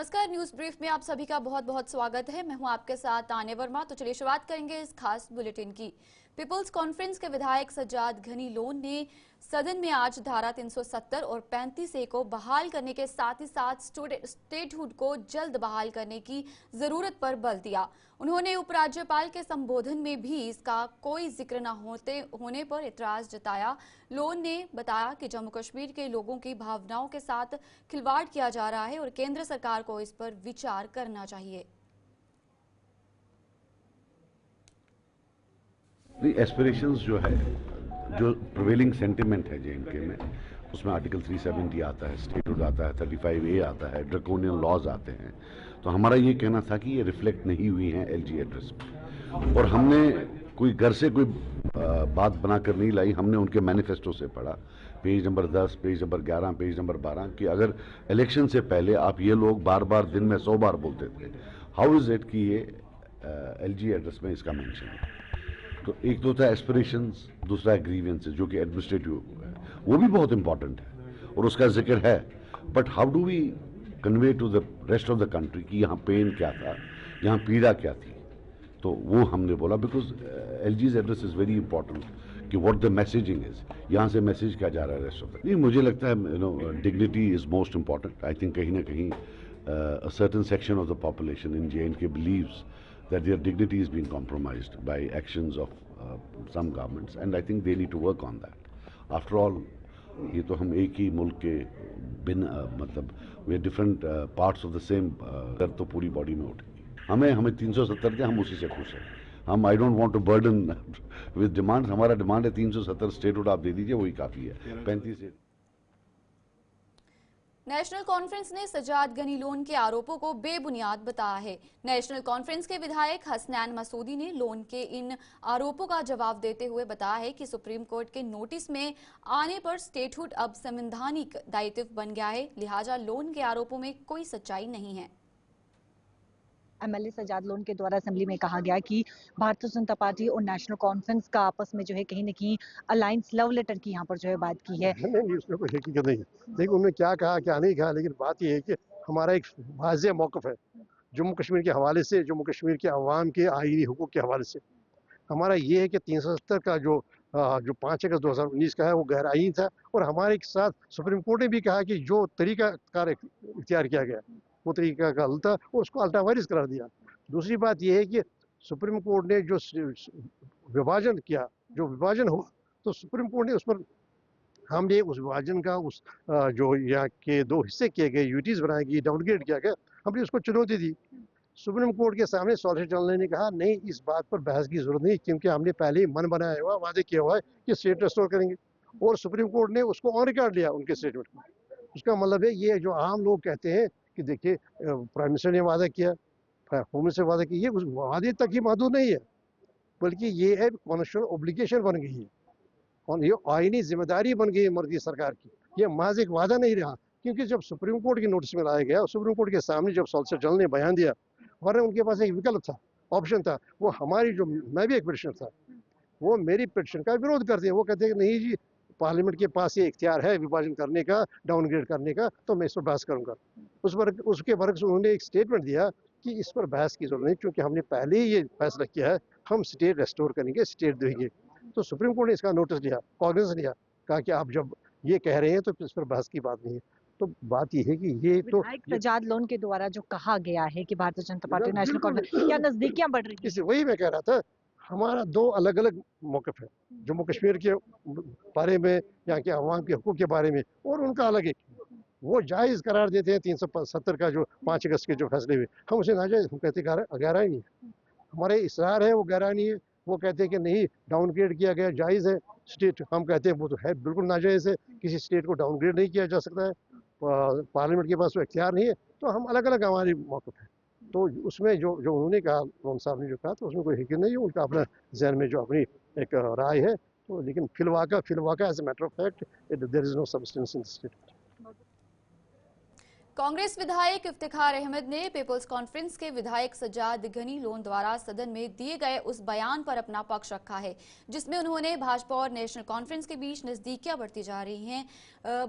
नमस्कार, news brief में आप सभी का बहुत बहुत स्वागत है। मैं हूं आपके साथ ताने वर्मा। तो चलिए शुरुआत करेंगे इस खास बुलेटिन की। पीपल्स कॉन्फ्रेंस के विधायक सज्जाद गनी लोन ने सदन में आज धारा 370 और 35A को बहाल करने के साथ ही साथ स्टेटहुड को जल्द बहाल करने की जरूरत पर बल दिया। उन्होंने उपराज्यपाल के संबोधन में भी इसका कोई जिक्र न होने पर एतराज जताया। लोन ने बताया कि जम्मू कश्मीर के लोगों की भावनाओं के साथ खिलवाड़ किया जा रहा है और केंद्र सरकार को इस पर विचार करना चाहिए। एस्पिरेशंस जो है, जो प्रिवेलिंग सेंटिमेंट है जेएनके में, उसमें आर्टिकल 370 आता है, स्टेटहुड आता है, 35A आता है, ड्रैकोनियन लॉज आते हैं। तो हमारा ये कहना था कि ये रिफ्लेक्ट नहीं हुई हैं एलजी एड्रेस में, और हमने कोई घर से कोई बात बनाकर नहीं लाई। हमने उनके मैनिफेस्टो से पढ़ा, page number 10, page number 11, page number 12, कि अगर इलेक्शन से पहले आप ये लोग बार बार दिन में 100 बार बोलते थे, हाउ इज इट कि ये एलजी एड्रेस में इसका मेंशन है। तो एक तो था एस्पिरेशंस, दूसरा है ग्रीवेंसेस, जो कि एडमिनिस्ट्रेटिव है, वो भी बहुत इंपॉर्टेंट है और उसका जिक्र है। But how do we convey to the rest of the country कि यहाँ पेन क्या था, यहाँ पीड़ा क्या थी। तो वो हमने बोला, because LG's address is very important कि व्हाट द मैसेजिंग इज, यहाँ से मैसेज क्या जा रहा है रेस्ट ऑफ द। नहीं, मुझे लगता है dignity is most important. I think कहीं ना कहीं a certain section of the population in JNK believes that their dignity is being compromised by actions of some governments, and I think they need to work on that. After all, ये तो हम एक ही मुल्क के मतलब वे different parts of the same, दर्द तो पूरी बॉडी में उठेगी। हमें 370 थे, हम उसी से खुश हैं। हम I don't want to burden with demand. हमारा डिमांड है 370 स्टेटहुड आप दे दीजिए, वही काफ़ी है। 35 नेशनल कॉन्फ्रेंस ने सज्जाद गनी लोन के आरोपों को बेबुनियाद बताया है। नेशनल कॉन्फ्रेंस के विधायक हसनैन मसूदी ने लोन के इन आरोपों का जवाब देते हुए बताया है कि सुप्रीम कोर्ट के नोटिस में आने पर स्टेटहुड अब संवैधानिक दायित्व बन गया है, लिहाजा लोन के आरोपों में कोई सच्चाई नहीं है। एमएलए सज्जाद लोन के द्वारा असेंबली में कहा गया कि भारतीय जनता पार्टी और नेशनल कॉन्फ्रेंस का आपस में जो है कहीं न कहीं अलायंस लव लेटर की यहाँ पर जो है बात की है। नहीं, उसमें कोई हकीकत नहीं है। देखिए उन्होंने क्या कहा क्या नहीं कहा, लेकिन बात यह है कि हमारा एक वाज़ेह मौक़िफ़ है जम्मू कश्मीर के हवाले से, जम्मू कश्मीर के अवाम के आईनी हुकूक के हवाले से। हमारा ये है कि 370 का जो 5 अगस्त 2019 का है वो गैर आईनी था, और हमारे साथ सुप्रीम कोर्ट ने भी कहा कि जो तरीक़ाकार इख्तियार किया गया वो तरीका का गलत था और उसको अल्टावारिस करार दिया। दूसरी बात यह है कि सुप्रीम कोर्ट ने जो विभाजन किया, जो विभाजन हुआ, तो सुप्रीम कोर्ट ने उस पर, हमने उस विभाजन का उस जो यहाँ के 2 हिस्से किए गए, यूटीज बनाई गई, डाउनग्रेड किया गया, हमने उसको चुनौती दी। सुप्रीम कोर्ट के सामने सॉलिसिटर जनरल ने कहा नहीं, इस बात पर बहस की जरूरत नहीं, क्योंकि हमने पहले ही मन बनाया हुआ, वादे किया हुआ है कि स्टेट रेस्टोर करेंगे, और सुप्रीम कोर्ट ने उसको ऑन रिकॉर्ड लिया उनके स्टेटमेंट को। उसका मतलब है ये जो आम लोग कहते हैं कि देखिए प्राइम मिनिस्टर ने वादा किया, होम मिनिस्टर वादा किया, ये उस वादे तक ही महदूद नहीं है, बल्कि ये है कॉन्स्टिट्यूशनल ऑब्लिगेशन बन गई है और ये आईनी जिम्मेदारी बन गई है मोदी सरकार की। ये महज एक वादा नहीं रहा, क्योंकि जब सुप्रीम कोर्ट के नोटिस में लाया गया, सुप्रीम कोर्ट के सामने जब सॉलिसिटर जनरल ने बयान दिया, वरना उनके पास एक विकल्प था, ऑप्शन था, वो हमारी जो, मैं भी एक पिटिशनर था, वो मेरी पिटिशन का विरोध करते हैं। वो कहते हैं कि नहीं जी, पार्लियामेंट के पास ये इख्तियार है विभाजन करने का, डाउनग्रेड करने का, तो मैं इस पर बहस करूंगा। उसके बरक्स उन्होंने एक स्टेटमेंट दिया कि इस पर बहस की जरूरत नहीं, क्योंकि हमने पहले ही ये फैसला किया है, हम स्टेट रेस्टोर करेंगे, स्टेट देंगे। तो सुप्रीम कोर्ट ने इसका नोटिस लिया, कॉग्निजेंस लिया, कहा कि आप जब ये कह रहे हैं तो इस पर बहस की बात नहीं है। तो बात यह है कि ये तो सज्जाद लोन के द्वारा जो कहा गया है कि भारतीय जनता पार्टी और नेशनल कॉन्फ्रेंस क्या नजदीकियां बढ़ रही है, वही मैं कह रहा था, हमारा 2 अलग अलग मौक़िफ़ है, जम्मू कश्मीर के बारे में, यहाँ के अवाम के हकूक़ के बारे में, और उनका अलग है। वो जायज़ करार देते हैं 370 का जो 5 अगस्त के जो फैसले हुए, हम उसे नाजायज़, हम कहते गहराई नहीं है, हमारे इसरार है वो गहराई नहीं है। वो कहते हैं कि नहीं, डाउनग्रेड किया गया जायज़ है स्टेट, हम कहते हैं वो तो है बिल्कुल नाजायज़ है, किसी स्टेट को डाउनग्रेड नहीं किया जा सकता है, पार्लियामेंट के पास वो इख्तियार नहीं है। तो हम अलग अलग हमारी मौक़िफ़ है। तो उसमें जो जो उन्होंने कहा, लोन साहब ने जो कहा, तो उसमें कोई हकीकत नहीं है, उनका अपना जहन में जो अपनी एक राय है। तो लेकिन फिलवाका as a matter of fact there is no substance in state. Congress विधायक इफ्तिखार अहमद ने पीपल्स कॉन्फ्रेंस के विधायक सज्जाद गनी लोन द्वारा सदन में दिए गए उस बयान पर अपना पक्ष रखा है जिसमें उन्होंने भाजपा और नेशनल कॉन्फ्रेंस के बीच नजदीकियां बढ़ती जा रही हैं।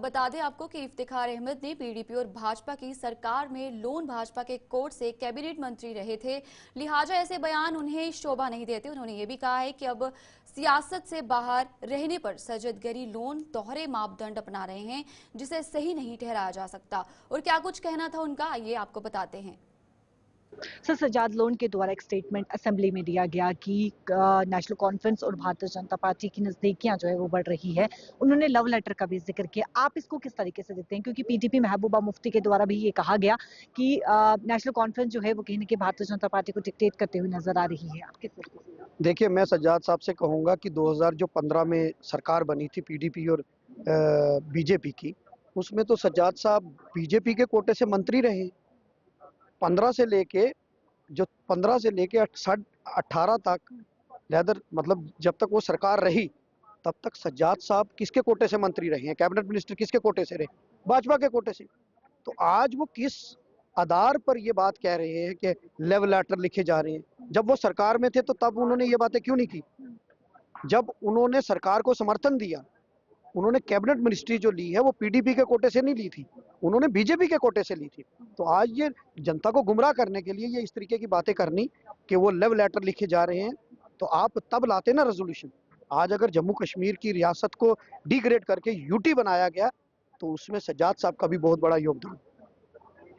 बता दें आपको कि इफ्तिखार अहमद ने पीडीपी और भाजपा की सरकार में लोन भाजपा के कोर्ट से कैबिनेट मंत्री रहे थे, लिहाजा ऐसे बयान उन्हें शोभा नहीं देते। उन्होंने ये भी कहा है कि अब सियासत से बाहर रहने पर सज्जाद गनी लोन दोहरे मापदंड अपना रहे हैं जिसे सही नहीं ठहराया जा सकता। और क्या कुछ कहना था उनका, आइए आपको बताते हैं। सर, सज्जाद लोन के द्वारा एक स्टेटमेंट असेंबली में दिया गया कि नेशनल कॉन्फ्रेंस और भारतीय जनता पार्टी की नजदीकियां जो है वो बढ़ रही है। उन्होंने लव लेटर का भी जिक्र किया। आप इसको किस तरीके से देखते हैं, क्योंकि पीडीपी महबूबा मुफ्ती के द्वारा भी ये कहा गया कि नेशनल कॉन्फ्रेंस जो है वो कहीं ना कहीं भारतीय जनता पार्टी को डिक्टेट करते हुए नजर आ रही है। आप किस तरीके से? देखिए, मैं सज्जाद साहब से कहूँगा कि 2015 में सरकार बनी थी पीडीपी और बीजेपी की, उसमें तो सज्जाद साहब बीजेपी के कोटे से मंत्री रहे। 15 से लेके 18 तक, लेदर मतलब जब तक वो सरकार रही तब तक सज्जाद साहब किसके कोटे से मंत्री रहे हैं? कैबिनेट मिनिस्टर किसके कोटे से रहे? भाजपा के कोटे से। तो आज वो किस आधार पर ये बात कह रहे हैं कि लव लेटर लिखे जा रहे हैं? जब वो सरकार में थे तो तब उन्होंने ये बातें क्यों नहीं की? जब उन्होंने सरकार को समर्थन दिया, उन्होंने कैबिनेट मिनिस्ट्री जो ली है वो पीडीपी के कोटे से नहीं ली थी, उन्होंने बीजेपी के कोटे से ली थी। तो आज ये जनता को गुमराह करने के लिए ये इस तरीके की बातें करनी कि वो लव लेटर लिखे जा रहे हैं, तो आप तब लाते ना रेजोल्यूशन। आज अगर जम्मू कश्मीर की रियासत को डिग्रेड करके यूटी बनाया गया तो उसमें सज्जाद साहब का भी बहुत बड़ा योगदान।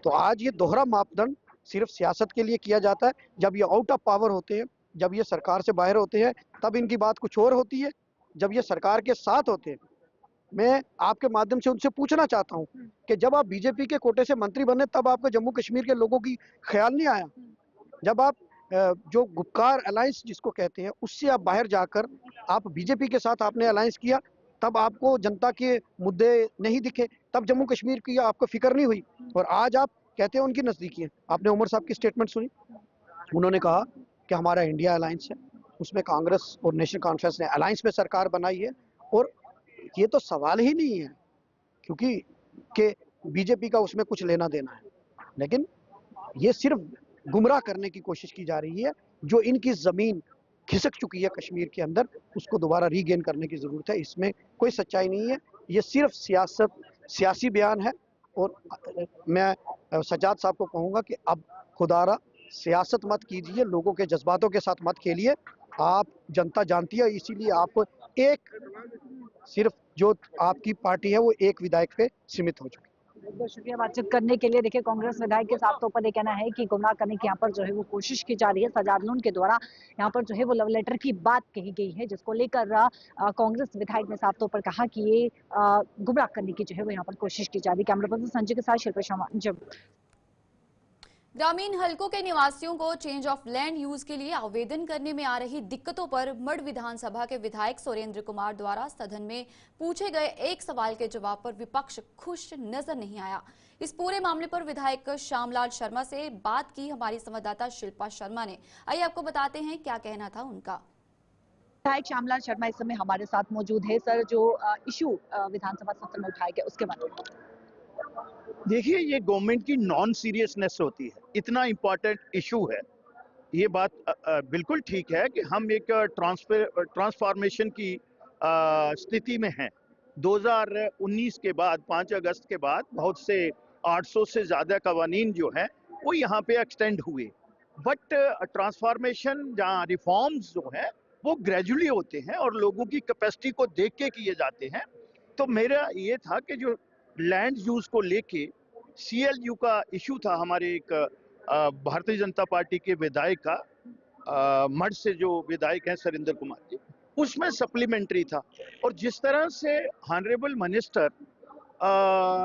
तो आज ये दोहरा मापदंड सिर्फ सियासत के लिए किया जाता है। जब ये आउट ऑफ पावर होते हैं, जब ये सरकार से बाहर होते हैं, तब इनकी बात कुछ और होती है। जब ये सरकार के साथ होते हैं, मैं आपके माध्यम से उनसे पूछना चाहता हूं कि जब आप बीजेपी के कोटे से मंत्री बने तब आपको जम्मू कश्मीर के लोगों की ख्याल नहीं आया? जब आप जो गुपकार अलायंस जिसको कहते हैं उससे आप बाहर जाकर आप बीजेपी के साथ आपने अलायंस किया, तब आपको जनता के मुद्दे नहीं दिखे, तब जम्मू कश्मीर की आपको फिक्र नहीं हुई। और आज आप कहते हैं उनकी नजदीकी है। आपने उमर साहब की स्टेटमेंट सुनी, उन्होंने कहा कि हमारा इंडिया अलायंस है, उसमें कांग्रेस और नेशनल कॉन्फ्रेंस ने अलायंस में सरकार बनाई है। और ये तो सवाल ही नहीं है क्योंकि कि बीजेपी का उसमें कुछ लेना देना है, लेकिन ये सिर्फ गुमराह करने की कोशिश की जा रही है। जो इनकी जमीन खिसक चुकी है कश्मीर के अंदर, उसको दोबारा रीगेन करने की जरूरत है। इसमें कोई सच्चाई नहीं है, ये सिर्फ सियासी बयान है। और मैं सज्जाद साहब को कहूँगा कि अब खुदारा सियासत मत कीजिए, लोगों के जज्बातों के साथ मत खेलिए। आप जनता जानती है, इसीलिए आपको सिर्फ जो आपकी पार्टी है वो एक विधायक पे सीमित हो चुकी है। बहुत बहुत शुक्रिया बातचीत करने के लिए। देखिए, कांग्रेस विधायक के साफ तौर पर ये कहना है कि गुमराह करने की यहाँ पर जो है वो कोशिश की जा रही है। सज्जाद लोन के द्वारा यहाँ पर जो है वो लव लेटर की बात कही गई है, जिसको लेकर कांग्रेस विधायक ने साफ तौर पर कहा कि ये गुमराह करने की जो है वो यहाँ पर कोशिश की जा रही है। कैमरा पर्सन संजय के साथ शिल्पा शर्मा, जब ग्रामीण हलकों के निवासियों को चेंज ऑफ लैंड यूज के लिए आवेदन करने में आ रही दिक्कतों पर मढ़ विधानसभा के विधायक सुरेंद्र कुमार द्वारा सदन में पूछे गए एक सवाल के जवाब पर विपक्ष खुश नजर नहीं आया। इस पूरे मामले पर विधायक श्यामलाल शर्मा से बात की हमारी संवाददाता शिल्पा शर्मा ने। आइए आपको बताते हैं क्या कहना था उनका। विधायक श्यामलाल शर्मा इस समय हमारे साथ मौजूद है। सर, जो इशू विधानसभा सत्र में उठाया गया उसके बारे में देखिए, ये गवर्नमेंट की नॉन सीरियसनेस होती है। इतना इम्पोर्टेंट इशू है, ये बात बिल्कुल ठीक है कि हम एक ट्रांसफॉर्मेशन की स्थिति में हैं। 2019 के बाद 5 अगस्त के बाद बहुत से 800 से ज़्यादा कवानीन जो हैं वो यहाँ पे एक्सटेंड हुए, बट ट्रांसफॉर्मेशन जहाँ रिफॉर्म्स जो हैं वो ग्रेजुअली होते हैं और लोगों की कैपेसिटी को देख के किए जाते हैं। तो मेरा ये था कि जो लैंड यूज को लेके CLU का इशू था, हमारे एक भारतीय जनता पार्टी के विधायक का, मढ़ से जो विधायक हैं सुरेंद्र कुमार जी, उसमें सप्लीमेंट्री था। और जिस तरह से ऑनरेबल मिनिस्टर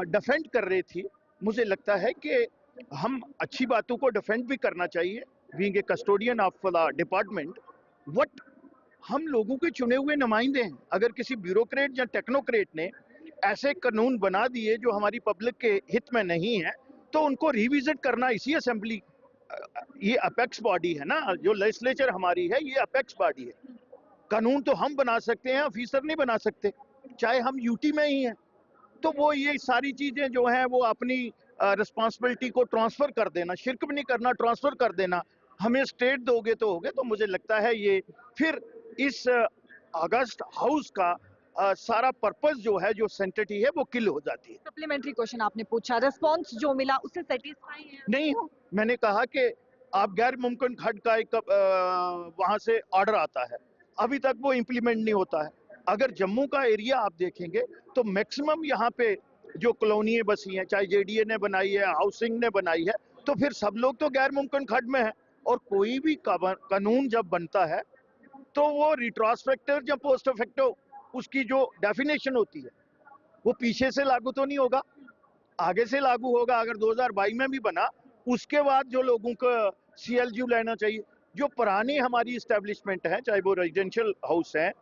डिफेंड कर रही थी, मुझे लगता है कि हम अच्छी बातों को डिफेंड भी करना चाहिए, being a custodian of the department. What हम लोगों के चुने हुए नुमाइंदे हैं। अगर किसी ब्यूरोक्रेट या टेक्नोक्रेट ने ऐसे कानून बना दिए जो हमारी पब्लिक के हित में नहीं है, तो उनको रिविजिट करना इसी असेंबली, ये अपेक्स बॉडी है ना, जो लेजिस्लेचर हमारी है ये अपेक्स बॉडी है। कानून तो हम बना सकते हैं, ऑफिसर नहीं बना सकते, चाहे हम यूटी में ही हैं। तो वो ये सारी चीजें जो हैं वो अपनी रिस्पॉन्सिबिलिटी को ट्रांसफर कर देना, शिरक भी नहीं करना, ट्रांसफर कर देना, हमें स्टेट दोगे तो होगे, तो मुझे लगता है ये फिर इस अगस्त हाउस का सारा पर्पस जो है, जो सेंटिटी है, वो किल हो जाती है। सप्लीमेंट्री क्वेश्चन आपने पूछा, रिस्पॉन्स जो मिला उससे सेटिस्फाई है? नहीं हो, मैंने कहा कि आप गैर मुमकिन खंड का एक वहां से ऑर्डर आता है, अभी तक वो इम्प्लीमेंट नहीं होता है। अगर जम्मू का एरिया आप देखेंगे तो मैक्सिमम यहाँ पे जो कॉलोनियां बसी हैं, चाहे जेडीए ने बनाई है, हाउसिंग ने बनाई है, तो फिर सब लोग तो गैर मुमकिन खंड में है। और कोई भी कानून जब बनता है तो वो रिट्रोस्पेक्टिव या पोस्ट इफेक्टिव उसकी जो डेफिनेशन होती है वो पीछे से लागू तो नहीं होगा, आगे से लागू होगा। अगर 2022 में भी बना, उसके बाद जो लोगों को सीएलयू लेना चाहिए, जो पुरानी हमारी इस्टेब्लिशमेंट है, चाहे वो रेजिडेंशियल हाउस है,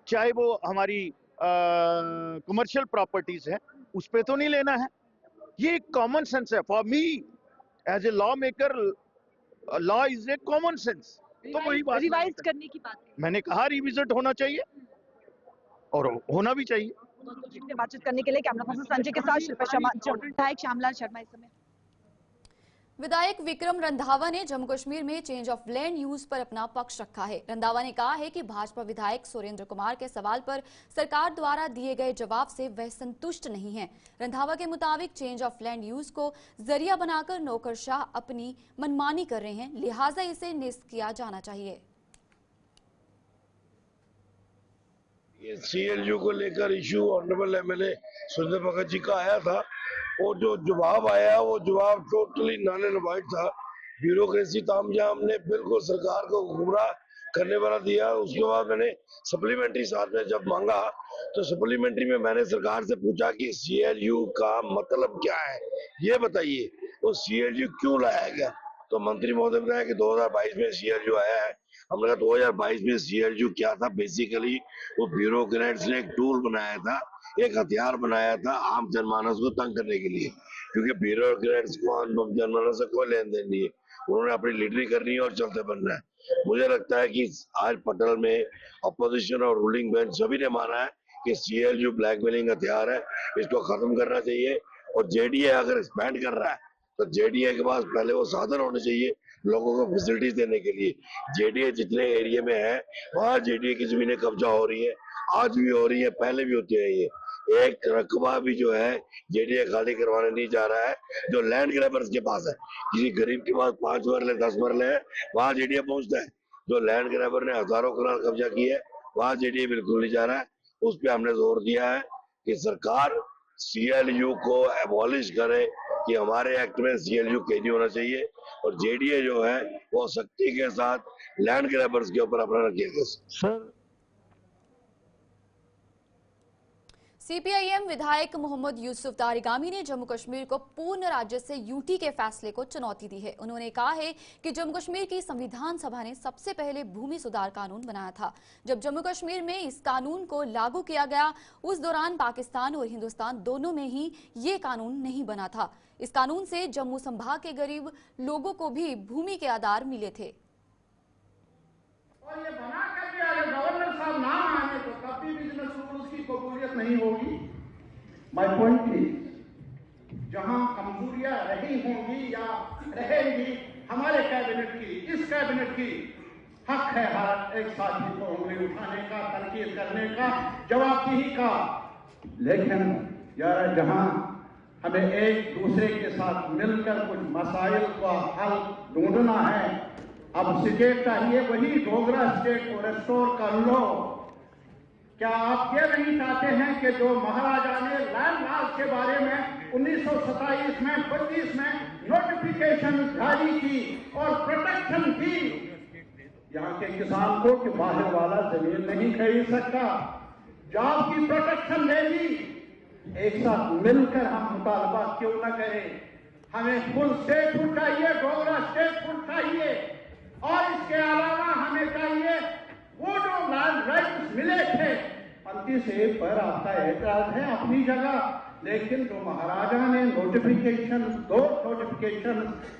चाहे वो हमारी कमर्शियल प्रॉपर्टीज है, उस पे तो नहीं लेना है। ये कॉमन सेंस है for me as a law maker, law is a common sense. तो वही बात रिवाइज करने की बात है। मैंने कहा, रिविजिट होना चाहिए और होना भी चाहिए। से बातचीत करने के लिए कैमरा पर्सन संजय के साथ शिल्पा शर्मा, विधायक श्यामलाल शर्मा इस समय। विधायक विक्रम रंधावा ने जम्मू कश्मीर में चेंज ऑफ लैंड यूज पर अपना पक्ष रखा है। रंधावा ने कहा है कि भाजपा विधायक सुरेंद्र कुमार के सवाल पर सरकार द्वारा दिए गए जवाब से वह संतुष्ट नहीं है। रंधावा के मुताबिक चेंज ऑफ लैंड यूज को जरिया बनाकर नौकरशाह अपनी मनमानी कर रहे हैं, लिहाजा इसे निरस्त किया जाना चाहिए। ये सीएलयू को लेकर issue honourable MLA Surendra Bhagat ji का आया था, और जो जवाब आया वो जवाब टोटली नॉन एंड वाइट था। ब्यूरोक्रेसी तामझाम ने बिल्कुल सरकार को गुमराह करने वाला दिया। उसके बाद मैंने सप्लीमेंट्री साथ में जब मांगा तो सप्लीमेंट्री में मैंने सरकार से पूछा कि सीएलयू का मतलब क्या है, ये बताइए, वो सीएलयू क्यों लाया गया। तो मंत्री महोदय ने बताया कि 2022 में सीएलयू आया है। हमने कहा 2022 में सीएलयू क्या था, बेसिकली वो ब्यूरोक्रेट्स ने एक टूल बनाया था, एक हथियार बनाया था आम जनमानस को तंग करने के लिए, क्योंकि ब्यूरोक्रेट्स को आम जनमानस से कोई लेन देन नहीं है, उन्होंने अपनी लीडरी करनी है और चलते बनना है। मुझे लगता है कि आज पटल में अपोजिशन और रूलिंग बेंच सभी ने माना है कि सीएलयू ब्लैकमेलिंग हथियार है, इसको खत्म करना चाहिए। और जेडीए अगर एक्सपैंड कर रहा है तो जेडीए के पास पहले वो साधन होने चाहिए लोगों को फैसिलिटीज देने के लिए। जेडीए जितने एरिया में है वहाँ जेडीए की जमीनें कब्जा हो रही है, आज भी हो रही है, पहले भी होती है। ये एक रकबा भी जो है जेडीए खाली करवाने नहीं जा रहा है, जो लैंड ग्रैबर्स के पास है। किसी गरीब के पास 5 मरले 10 मरले है, वहाँ जेडीए पहुंचता है। जो लैंड ग्रैबर ने हजारों करोड़ कब्जा की है वहाँ जेडीए बिल्कुल नहीं जा रहा है। उस पर हमने जोर दिया है कि सरकार सीएलयू को एबॉलिश करे, कि हमारे एक्ट में सीएलयू कैदी होना चाहिए, और जेडीए जो है वो सख्ती के साथ लैंड ग्रैबर्स के ऊपर अपना रखिएगा। सर, सीपीआईएम विधायक मोहम्मद यूसुफ तारिगामी ने जम्मू कश्मीर को पूर्ण राज्य से यूटी के फैसले को चुनौती दी है। उन्होंने कहा है कि जम्मू कश्मीर की संविधान सभा ने सबसे पहले भूमि सुधार कानून बनाया था। जब जम्मू कश्मीर में इस कानून को लागू किया गया, उस दौरान पाकिस्तान और हिंदुस्तान दोनों में ही ये कानून नहीं बना था। इस कानून से जम्मू संभाग के गरीब लोगों को भी भूमि के आधार मिले थे। और ये बना करके अगर गवर्नर साहब ना माने तो कभी बिजनेस रूल्स की कबूलियत नहीं होगी। माय पॉइंट इज, जहां कमजोरियां रही होंगी या रहेंगी, हमारे कैबिनेट की, इस कैबिनेट की हक है हर एक साथी को उंगली उठाने का, तनकीद करने का, जवाबदेही का। लेकिन यार, जहां हमें एक दूसरे के साथ मिलकर कुछ मसाइल का हल ढूंढना है, अब स्टेट चाहिए, वही डोगरा स्टेट को रेस्टोर कर लो। क्या आप ये नहीं चाहते हैं कि जो महाराजा ने लैंड लॉज के बारे में 1927 में 25 में नोटिफिकेशन जारी की और प्रोटेक्शन दी यहाँ के किसान को कि बाहर वाला जमीन नहीं खरीद सकता, जॉब की प्रोटेक्शन दे दी। एक साथ मिलकर हम मुतालबा क्यों न करें? हमें फुल स्टेटहुड चाहिए, डोगरा स्टेटहुड चाहिए, और इसके अलावा हमें चाहिए वो जो लैंड राइट्स मिले थे। 35 पर आपका एतराज है अपनी जगह, लेकिन जो महाराजा ने नोटिफिकेशन, 2 नोटिफिकेशन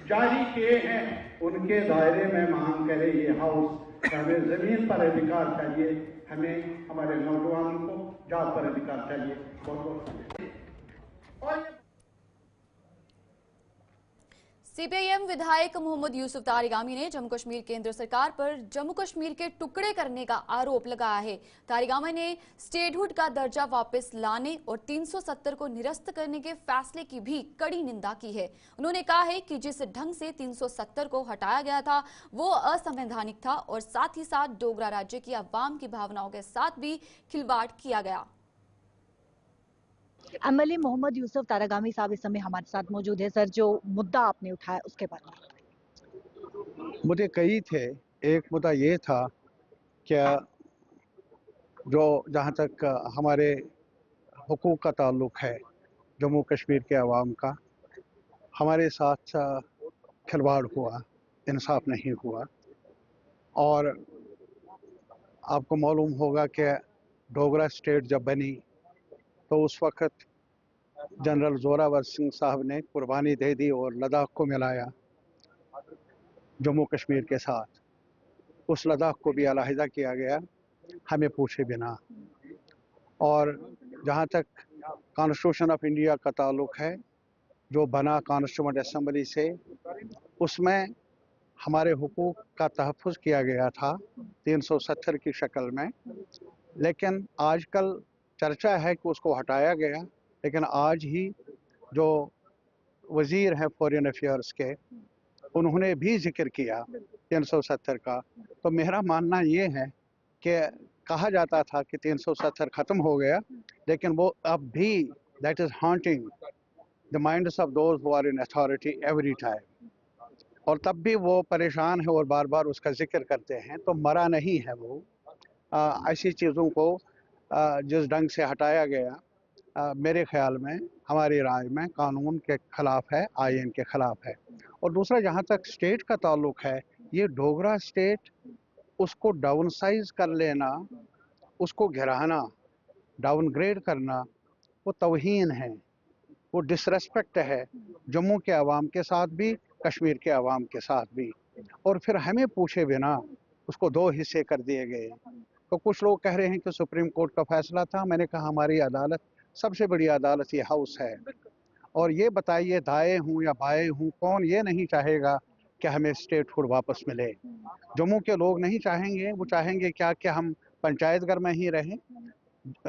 जारी किए हैं, उनके दायरे में मांग करे ये हाउस, हमें जमीन पर अधिकार चाहिए, हमें हमारे नौजवानों को जॉब पर अधिकार चाहिए। बहुत बहुत सीपीआईएम विधायक मोहम्मद यूसुफ तारिगामी ने जम्मू कश्मीर केंद्र सरकार पर जम्मू कश्मीर के टुकड़े करने का आरोप लगाया है। तारिगामी ने स्टेटहुड का दर्जा वापस लाने और 370 को निरस्त करने के फैसले की भी कड़ी निंदा की है। उन्होंने कहा है कि जिस ढंग से 370 को हटाया गया था वो असंवैधानिक था और साथ ही साथ डोगरा राज्य की अवाम की भावनाओं के साथ भी खिलवाड़ किया गया। एमएलए मोहम्मद यूसुफ तारागामी साहब इस समय हमारे साथ मौजूद है। सर, जो मुद्दा आपने उठाया उसके बारे में। मुद्दे कई थे। एक मुद्दा ये था क्या जो जहाँ तक हमारे हुकूक का ताल्लुक है, जम्मू कश्मीर के अवाम का, हमारे साथ खिलवाड़ हुआ, इंसाफ नहीं हुआ। और आपको मालूम होगा कि डोगरा स्टेट जब बनी तो उस वक़्त जनरल जोरावर सिंह साहब ने कुर्बानी दे दी और लद्दाख को मिलाया जम्मू कश्मीर के साथ। उस लद्दाख को भी अलहदा किया गया हमें पूछे बिना। और जहाँ तक कॉन्स्टिट्यूशन ऑफ इंडिया का ताल्लुक है, जो बना कॉन्स्टिट्यूएंट असेंबली से, उसमें हमारे हुकूक का तहफ़्फ़ुज़ किया गया था 370 की शक्ल में। लेकिन आजकल चर्चा है कि उसको हटाया गया। लेकिन आज ही जो वज़ीर हैं फॉरेन अफेयर्स के, उन्होंने भी जिक्र किया 370 का। तो मेरा मानना ये है कि कहा जाता था कि 370 ख़त्म हो गया, लेकिन वो अब भी that is haunting the minds of those who are in authority every time. और तब भी वो परेशान है और बार बार उसका जिक्र करते हैं। तो मरा नहीं है वो। ऐसी चीज़ों को जिस ढंग से हटाया गया, मेरे ख्याल में, हमारी राय में, कानून के ख़िलाफ़ है, आईन के ख़िलाफ़ है। और दूसरा, जहाँ तक स्टेट का ताल्लुक है, ये डोगरा स्टेट, उसको डाउन साइज़ कर लेना, उसको गिराना, डाउनग्रेड करना, वो तौहीन है, वो डिसरेस्पेक्ट है जम्मू के अवाम के साथ भी, कश्मीर के अवाम के साथ भी। और फिर हमें पूछे बिना उसको 2 हिस्से कर दिए गए। तो कुछ लोग कह रहे हैं कि सुप्रीम कोर्ट का फैसला था। मैंने कहा हमारी अदालत, सबसे बड़ी अदालत ये हाउस है। और ये बताइए, दाएं हूँ या बाएं हूँ, कौन ये नहीं चाहेगा कि हमें स्टेटहुड वापस मिले? जम्मू के लोग नहीं चाहेंगे। वो चाहेंगे क्या कि हम पंचायत घर में ही रहें?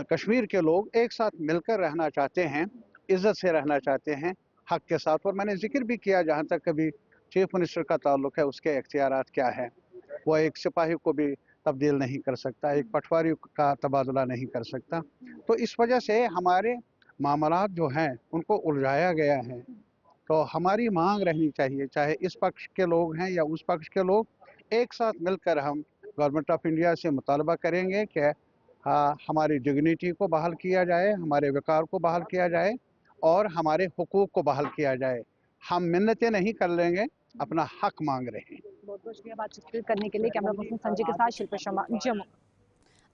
कश्मीर के लोग एक साथ मिलकर रहना चाहते हैं, इज़्ज़त से रहना चाहते हैं, हक के साथ। और मैंने जिक्र भी किया, जहाँ तक कभी चीफ मिनिस्टर का ताल्लुक है, उसके इख्तियारात क्या है। वो एक सिपाही को भी तब्दील नहीं कर सकता, एक पटवारी का तबादला नहीं कर सकता। तो इस वजह से हमारे मामलात जो हैं उनको उलझाया गया है। तो हमारी मांग रहनी चाहिए, चाहे इस पक्ष के लोग हैं या उस पक्ष के लोग, एक साथ मिलकर हम गवर्नमेंट ऑफ इंडिया से मुतालबा करेंगे कि हमारी डिग्निटी को बहाल किया जाए, हमारे वक़ार को बहाल किया जाए और हमारे हुकूक को बहाल किया जाए। हम मिन्नतें नहीं कर लेंगे, अपना हक मांग रहे हैं। बहुत बहुत शुक्रिया बातचीत करने के लिए। कैमरा पर्सन संजय के साथ शिल्पा शर्मा, जम्मू।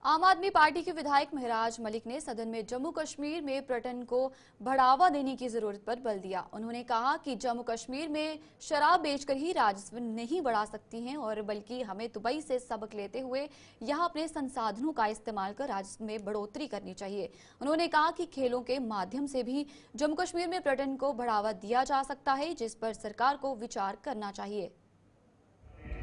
आम आदमी पार्टी के विधायक महराज मलिक ने सदन में जम्मू कश्मीर में पर्यटन को बढ़ावा देने की जरूरत पर बल दिया। उन्होंने कहा कि जम्मू कश्मीर में शराब बेचकर ही राजस्व नहीं बढ़ा सकती हैं, और बल्कि हमें दुबई से सबक लेते हुए यहां अपने संसाधनों का इस्तेमाल कर राजस्व में बढ़ोतरी करनी चाहिए। उन्होंने कहा कि खेलों के माध्यम से भी जम्मू कश्मीर में पर्यटन को बढ़ावा दिया जा सकता है, जिस पर सरकार को विचार करना चाहिए।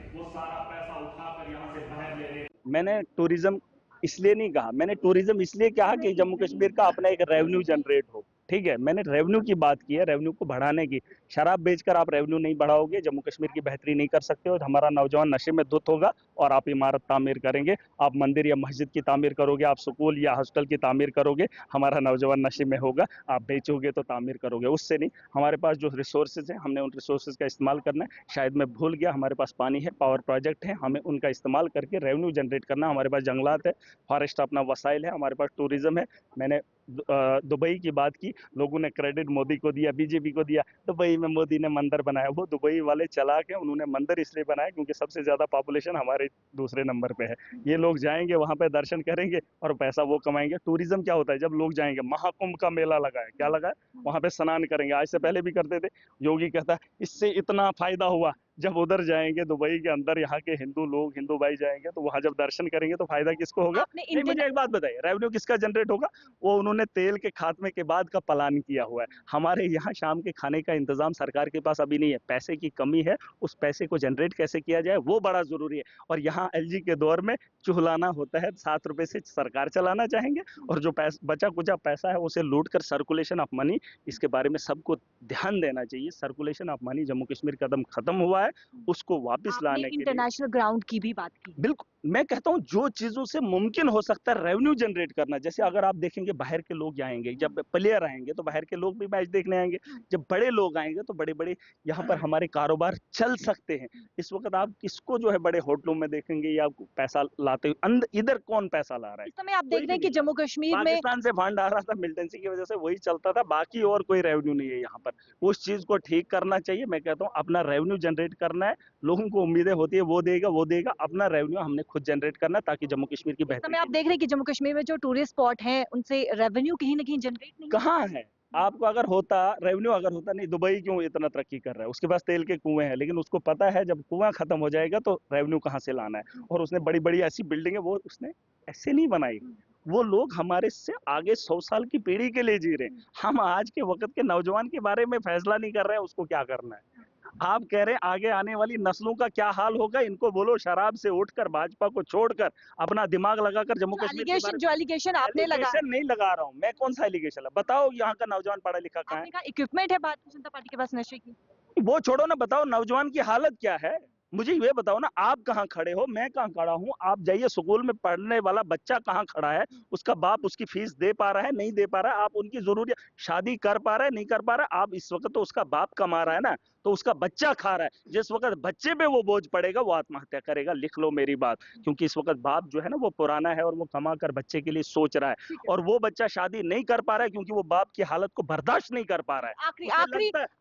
वो सारा पैसा उठाकर यहाँ से बाहर ले रहे। मैंने टूरिज्म इसलिए नहीं कहा, मैंने टूरिज्म इसलिए कहा कि जम्मू कश्मीर का अपना एक रेवेन्यू जनरेट हो। ठीक है, मैंने रेवेन्यू की बात की है, रेवेन्यू को बढ़ाने की। शराब बेचकर आप रेवेन्यू नहीं बढ़ाओगे, जम्मू कश्मीर की बेहतरी नहीं कर सकते हो। हमारा नौजवान नशे में धुत होगा और आप इमारत तामीर करेंगे, आप मंदिर या मस्जिद की तामीर करोगे, आप स्कूल या हॉस्टल की तामीर करोगे, हमारा नौजवान नशे में होगा। आप बेचोगे तो तामीर करोगे, उससे नहीं। हमारे पास जो रिसोर्सेज हैं, हमने उन रिसोर्सेज का इस्तेमाल करना है। शायद मैं भूल गया, हमारे पास पानी है, पावर प्रोजेक्ट है, हमें उनका इस्तेमाल करके रेवेन्यू जनरेट करना। हमारे पास जंगलात है, फॉरेस्ट अपना वसाइल है, हमारे पास टूरिज्म है। मैंने दुबई की बात की, लोगों ने क्रेडिट मोदी को दिया, बीजेपी को दिया। दुबई में मोदी ने मंदिर बनाया, वो दुबई वाले चला के उन्होंने मंदिर इसलिए बनाया क्योंकि सबसे ज्यादा पॉपुलेशन हमारे दूसरे नंबर पे है। ये लोग जाएंगे वहां पे दर्शन करेंगे और पैसा वो कमाएंगे। टूरिज्म क्या होता है? जब लोग जाएंगे, महाकुंभ का मेला लगा है, क्या लगा है? वहां पे स्नान करेंगे, आज से पहले भी करते थे। योगी कहता है इससे इतना फायदा हुआ, जब उधर जाएंगे दुबई के अंदर, यहाँ के हिंदू लोग, हिंदू भाई जाएंगे तो वहां जब दर्शन करेंगे तो फायदा किसको होगा? नहीं, मुझे एक बात बताइए, रेवेन्यू किसका जनरेट होगा? वो उन्होंने तेल के खात्मे के बाद का प्लान किया हुआ है। हमारे यहाँ शाम के खाने का इंतजाम सरकार के पास अभी नहीं है, पैसे की कमी है। उस पैसे को जनरेट कैसे किया जाए वो बड़ा जरूरी है। और यहाँ एलजी के दौर में चुहलाना होता है, 7 रुपए से सरकार चलाना चाहेंगे, और जो बचा कुचा पैसा है उसे लूट कर सर्कुलेशन ऑफ मनी, इसके बारे में सबको ध्यान देना चाहिए। Circulation of money Jammu Kashmir कदम खत्म हुआ है, उसको वापस लाने के लिए इंटरनेशनल ग्राउंड की भी बात की। बिल्कुल, मैं कहता हूँ जो चीजों से मुमकिन हो सकता है रेवेन्यू जनरेट करना, जैसे अगर आप देखेंगे बाहर के लोग आएंगे, जब प्लेयर आएंगे तो बाहर के लोग भी मैच देखने आएंगे, जब बड़े लोग आएंगे तो बड़े बड़े यहाँ पर हमारे कारोबार चल सकते हैं। इस वक्त आप किसको जो है बड़े होटलों में देखेंगे या पैसा लाते हुए, इधर कौन पैसा ला रहा है? इस समय आप देख रहे हैं कि जम्मू कश्मीर में पाकिस्तान से फंड आ रहा था, मिलिटेंसी की वजह से वही चलता था, बाकी और कोई रेवेन्यू नहीं है यहाँ पर। उस चीज को ठीक करना चाहिए। मैं कहता हूँ अपना रेवेन्यू जनरेट करना है, लोगों को उम्मीदें होती है वो देगा, अपना रेवेन्यू हमने खुद जनरेट करना है ताकि जम्मू कश्मीर की बेहतरी। समय आप देख रहे हैं कि जम्मू कश्मीर में जो टूरिस्ट स्पॉट हैं उनसे रेवेन्यू कहीं ना कहीं जनरेट नहीं कहाँ है? आपको अगर होता रेवेन्यू, अगर होता, नहीं दुबई क्यों इतना तरक्की कर रहा है? उसके पास तेल के कुएं हैं, लेकिन उसको पता है जब कुआं खत्म हो जाएगा तो रेवेन्यू कहाँ से लाना है। और उसने बड़ी बड़ी ऐसी बिल्डिंगें वो उसने ऐसे नहीं बनाई। वो लोग हमारे से आगे 100 साल की पीढ़ी के लिए जी रहे हैं। हम आज के वक्त के नौजवान के बारे में फैसला नहीं कर रहे हैं उसको क्या करना है। आप कह रहे हैं आगे आने वाली नस्लों का क्या हाल होगा? इनको बोलो शराब से उठकर, भाजपा को छोड़कर, अपना दिमाग लगाकर जम्मू कश्मीर जो एलिगेशन आपने लगाया। नहीं लगा रहा हूँ मैं, कौन सा एलिगेशन है बताओ? यहाँ का नौजवान पढ़ा लिखा कहाँ है? इक्विपमेंट है भारतीय जनता पार्टी के पास नशे की, वो छोड़ो ना, बताओ नौजवान की हालत क्या है? मुझे ये बताओ ना, आप कहाँ खड़े हो, मैं कहाँ खड़ा हूँ? आप जाइए, स्कूल में पढ़ने वाला बच्चा कहाँ खड़ा है, उसका बाप उसकी फीस दे पा रहा है, नहीं दे पा रहा है? आप उनकी जरूरत, शादी कर पा रहा है, नहीं कर पा रहा है? आप इस वक्त तो उसका बाप कमा रहा है ना, तो उसका बच्चा खा रहा है। जिस वक्त बच्चे पे वो बोझ पड़ेगा वो आत्महत्या करेगा। लिख लो मेरी बात, क्योंकि इस वक्त बाप जो है ना वो पुराना है और वो कमा कर बच्चे के लिए सोच रहा है, और वो बच्चा शादी नहीं कर पा रहा है क्योंकि वो बाप की हालत को बर्दाश्त नहीं कर पा रहा है।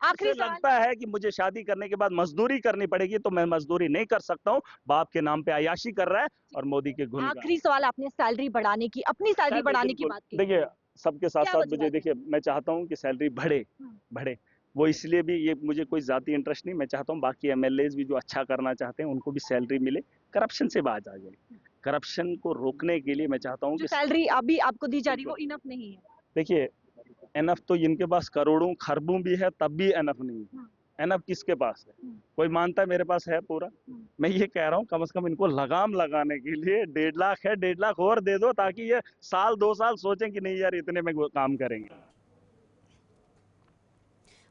आखिरी लगता है कि मुझे शादी करने के बाद मजदूरी करनी पड़ेगी, तो मैं मजदूरी नहीं कर सकता हूँ। बाप के नाम पे अयाशी कर रहा है और मोदी के गुण। आखिरी सवाल, आपने सैलरी बढ़ाने की, अपनी सैलरी बढ़ाने की बात की। देखिए, सबके साथ साथ मुझे, देखिए मैं चाहता हूँ कि सैलरी बढ़े। वो इसलिए भी, ये मुझे कोई जाती इंटरेस्ट नहीं, मैं चाहता हूँ बाकी एमएलएज भी जो अच्छा करना चाहते हैं उनको भी सैलरी मिले, करप्शन से बाज आ जाए। करप्शन को रोकने के लिए मैं चाहता हूँ कि सैलरी अभी आपको दी जा रही है वो इनफ नहीं है। देखिए, एनफ तो इनके पास करोड़ों खरबों भी है, तब भी एनफ नहीं है। एनफ किसके पास है? कोई मानता है मेरे पास है पूरा? मैं ये कह रहा हूँ कम से कम इनको लगाम लगाने के लिए 1.5 लाख है, 1.5 लाख और दे दो, ताकि ये साल 2 साल सोचें कि नहीं यार इतने में काम करेंगे।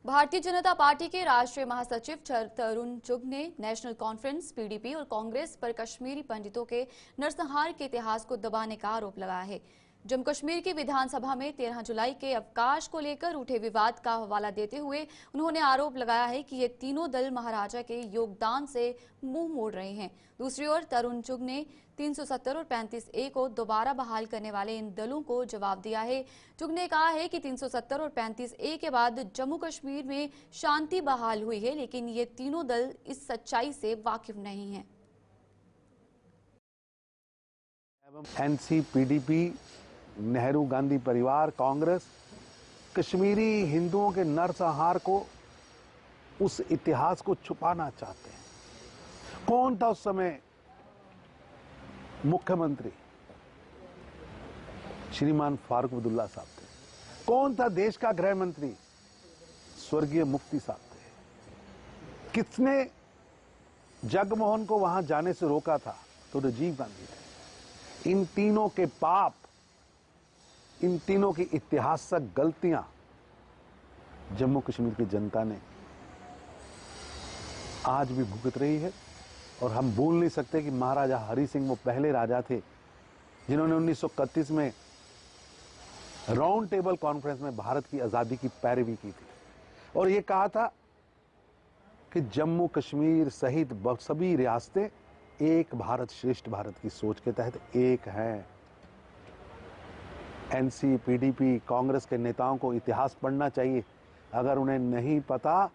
भारतीय जनता पार्टी के राष्ट्रीय महासचिव तरुण चुग ने नेशनल कॉन्फ्रेंस, पीडीपी और कांग्रेस पर कश्मीरी पंडितों के नरसंहार के इतिहास को दबाने का आरोप लगाया है। जम्मू कश्मीर की विधानसभा में 13 जुलाई के अवकाश को लेकर उठे विवाद का हवाला देते हुए उन्होंने आरोप लगाया है कि ये तीनों दल महाराजा के योगदान से मुंह मोड़ रहे हैं। दूसरी ओर तरुण चुग ने 370 और 35A को दोबारा बहाल करने वाले इन दलों को जवाब दिया है। चुग ने कहा है कि 370 और 35A के बाद जम्मू कश्मीर में शांति बहाल हुई है, लेकिन ये तीनों दल इस सच्चाई से वाकिफ नहीं हैं। एनसी, पीडीपी, नेहरू गांधी परिवार, कांग्रेस कश्मीरी हिंदुओं के नरसंहार को, उस इतिहास को छुपाना चाहते हैं। कौन था उस समय मुख्यमंत्री? श्रीमान फारूक अब्दुल्ला साहब थे। कौन था देश का गृह मंत्री? स्वर्गीय मुफ्ती साहब थे। किसने जगमोहन को वहां जाने से रोका था? तो राजीव गांधी थे। इन तीनों के पाप, इन तीनों की इतिहासक गलतियां जम्मू कश्मीर की जनता ने आज भी भुगत रही है। और हम भूल नहीं सकते कि महाराजा हरि सिंह वो पहले राजा थे जिन्होंने 1931 में राउंड टेबल कॉन्फ्रेंस में भारत की आजादी की पैरवी की थी और ये कहा था कि जम्मू कश्मीर सहित सभी रियासतें एक भारत श्रेष्ठ भारत की सोच के तहत एक हैं। एनसी, पीडीपी, कांग्रेस के नेताओं को इतिहास पढ़ना चाहिए। अगर उन्हें नहीं पता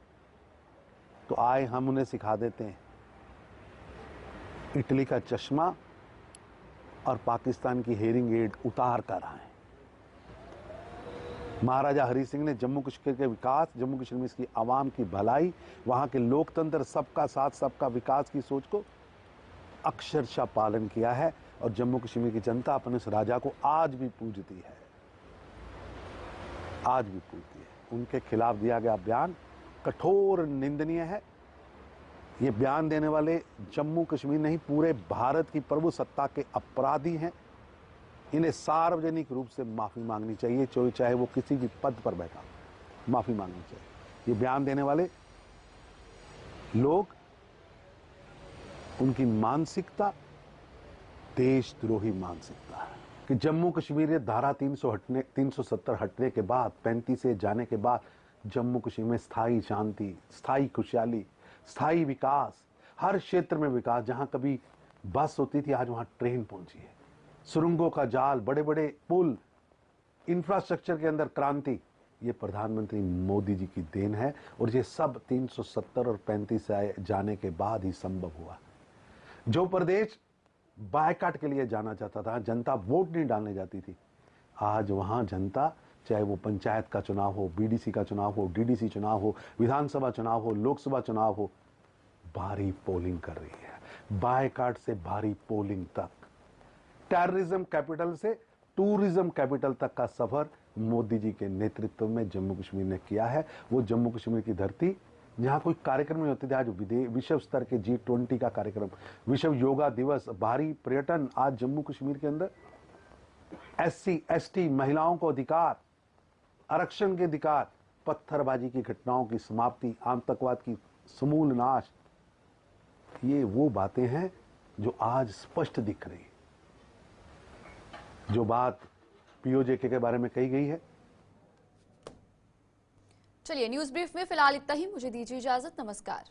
तो आए हम उन्हें सिखा देते हैं। इटली का चश्मा और पाकिस्तान की हेयरिंग एड उतार कर आए। महाराजा हरि सिंह ने जम्मू कश्मीर के विकास, जम्मू कश्मीर की आवाम की भलाई, वहां के लोकतंत्र, सबका साथ सबका विकास की सोच को अक्षरशः पालन किया है और जम्मू कश्मीर की जनता अपने उस राजा को आज भी पूजती है, आज भी पूजती है। उनके खिलाफ दिया गया बयान कठोर निंदनीय है। ये बयान देने वाले जम्मू कश्मीर नहीं पूरे भारत की प्रभुसत्ता के अपराधी हैं। इन्हें सार्वजनिक रूप से माफी मांगनी चाहिए, चाहे वो किसी भी पद पर बैठा, माफी मांगनी चाहिए। ये बयान देने वाले लोग, उनकी मानसिकता देशद्रोही मानसिकता है कि जम्मू कश्मीर धारा 370 हटने के बाद, 35 से जाने के बाद जम्मू कश्मीर में स्थायी शांति, स्थायी खुशहाली, स्थायी विकास, हर क्षेत्र में विकास। जहां कभी बस होती थी आज वहां ट्रेन पहुंची है, सुरंगों का जाल, बड़े बड़े पुल, इंफ्रास्ट्रक्चर के अंदर क्रांति, ये प्रधानमंत्री मोदी जी की देन है और ये सब 370 और 35 से जाने के बाद ही संभव हुआ। जो प्रदेश बायकाट के लिए जाना चाहता था, जनता वोट नहीं डालने जाती थी, आज वहां जनता, चाहे वो पंचायत का चुनाव हो, बीडीसी का चुनाव हो, डीडीसी चुनाव हो, विधानसभा चुनाव हो, लोकसभा चुनाव हो, भारी पोलिंग कर रही है। बायकाट से भारी पोलिंग तक, टेररिज्म कैपिटल से टूरिज्म कैपिटल तक का सफर मोदी जी के नेतृत्व में जम्मू कश्मीर ने किया है। वो जम्मू कश्मीर की धरती जहां कोई कार्यक्रम नहीं होते थे, आज विश्व स्तर के G20 का कार्यक्रम, विश्व योगा दिवस, भारी पर्यटन, आज जम्मू कश्मीर के अंदर SC ST महिलाओं को अधिकार, आरक्षण के अधिकार, पत्थरबाजी की घटनाओं की समाप्ति, आतंकवाद की समूल नाश, ये वो बातें हैं जो आज स्पष्ट दिख रही है। जो बात POJK के बारे में कही गई है। चलिए न्यूज ब्रीफ में फिलहाल इतना ही, मुझे दीजिए इजाजत, नमस्कार।